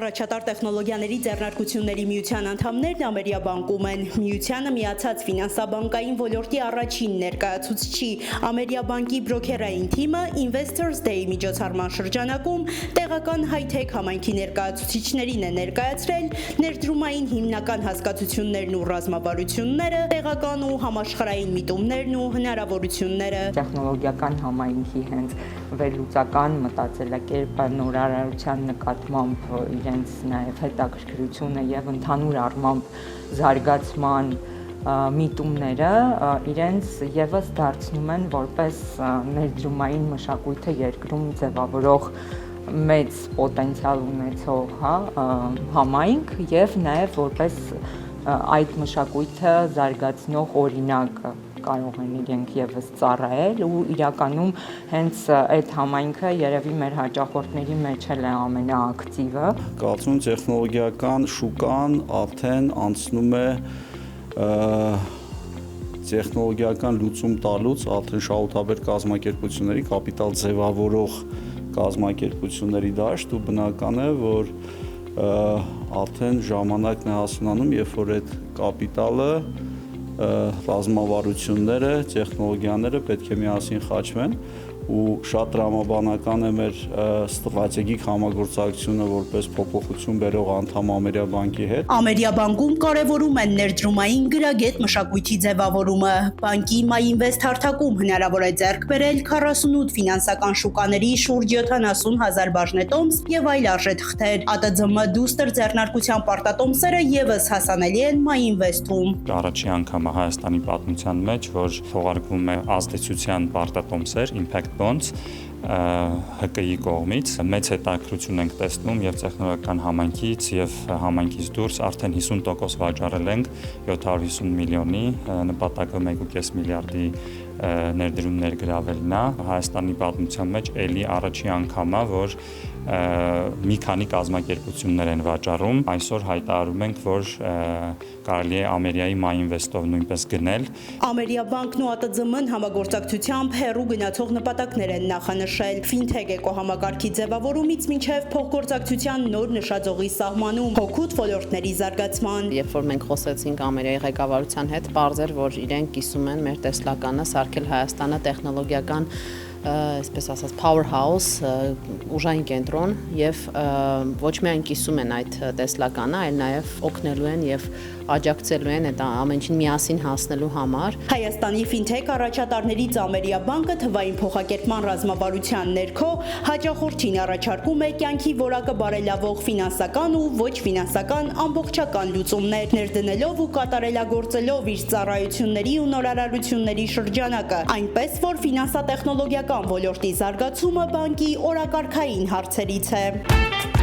Առաջատար տեխնոլոգիաների ձեռնարկությունների միության անդամներն Ամերիաբանկում են։ Միությանը միացած ֆինանսաբանկային ոլորտի առաջին ներկայացուցչի Ամերիաբանկի բրոքերային թիմը Investors Day միջոցառման շրջանակում տեղական հայ-թեք համայնքի ներկայացուցիչներին է ներկայացրել ներդրումային հիմնական հասկացություններն ու ռազմավարությունները, տեղական ու համաշխարհային միտումներն ու հնարավորությունները։ Տեխնոլոգիական համայնքի հենց վերլուծական մտածելակերպը, նորարարության նկատմամբ իրենց նաև հետաքրքրությունը եւ ընդհանուր առմամբ զարգացման միտումները իրենց եւս դարձնում են որպես ներդրումային մշակույթը երկրում ձևավորող մեծ պոտենցիալ ունեցող համայնք եւ նաեւ որպես այդ մշակույթը զարգացնող օրինակ կարող են իրենք եւս ծառայել ու իրականում հենց այդ համայնքը երևի մեր հաճախորդների մեջ էլ է ամենաակտիվը։ Կարծում տեխնոլոգիական շուկան արդեն անցնում է տեխնոլոգիական լուծում տալուց արդեն շահութաբեր կազմակերպությունների կապիտալ ձևավորող կազմակերպությունների դաշտ ու բնական է, որ արդեն ժամանակն է հասունանում, երբ որ այդ կապիտալը ռազմավարությունները, տեխնոլոգիաները պետք է միասին խաչվեն ու շատ տրամաբանական է մեր ստրատեգիկ համագործակցությունը որպես փոփոխություն բերող անդամ Ամերիաբանկի հետ։ Ամերիաբանկում կարևորում են ներդրումային գրագետ մշակույթի ձևավորումը։ Բանկի MyInvest հարթակում հնարավոր է ձեռք բերել 48 ֆինանսական շուկաների շուրջ 70,000 բաժնետոմս եւ այլ արժեթղթեր։ ԱՏԶՄ դուստր ձեռնարկության պարտատոմսերը եւս հասանելի են MyInvest-ում։ Առաջի անգամ Հայաստանի պատմության մեջ, որ թողարկվում է ազդեցության պարտատոմսեր, impact bonds ՀԿ-ի կողմից մեծ հետաքրքրություն ենք տեսնում եւ տեխնոլոգիական համայնքից եւ համայնքից դուրս արդեն 50% վաճառել ենք 750 միլիոնի, նպատակը 1.5 միլիարդի ներդրումներ գրավելն է Հայաստանի պատմության մեջ էլի առաջի անգամա, որ մի քանի կազմակերպություններ են վաճառում։ Այսօր հայտարարում ենք, որ կարելի է Ամերիկայի MyInvest-ով նույնպես գնել։ Ամերիաբանկն ու ԱՏԶՄ-ն համագործակցությամբ հեռու գնացող նպատակներ են նախանշել։ Ֆինթեք էկոհամակարգի ձևավորումից մինչև փոխգործակցության նոր նշաձողի սահմանում, հօգուտ ոլորտների զարգացման։ Երբ որ մենք խոսեցինք Ամերիկայի ղեկավարության հետ, պարզ էր, որ իրենք կիսում են մեր տեսլականը սարքել Հայաստանը տեխնոլոգիական այսպես ասած powerhouse ուժային կենտրոն եւ ոչ միայն կիսում են այդ տեսլականը, այլ նաեւ օգնելու են եւ աջակցելու են այդ ամենին միասին հասնելու համար։ Հայաստանի ֆինթեք առաջատարներից Ամերիաբանկը թվային փոխակերպման ռազմավարության ներքո հաճախորդին առաջարկում է կյանքի որակը բարելավող ֆինանսական ու ոչ ֆինանսական ամբողջական լուծումներ, ներդնելով ու կատարելագործելով իր ծառայությունների ու նորարարությունների շրջանակը, այնպես որ ֆինանսատեխնոլոգիական ոլորտի զարգացումը բանկի օրակարգային հարցերից է։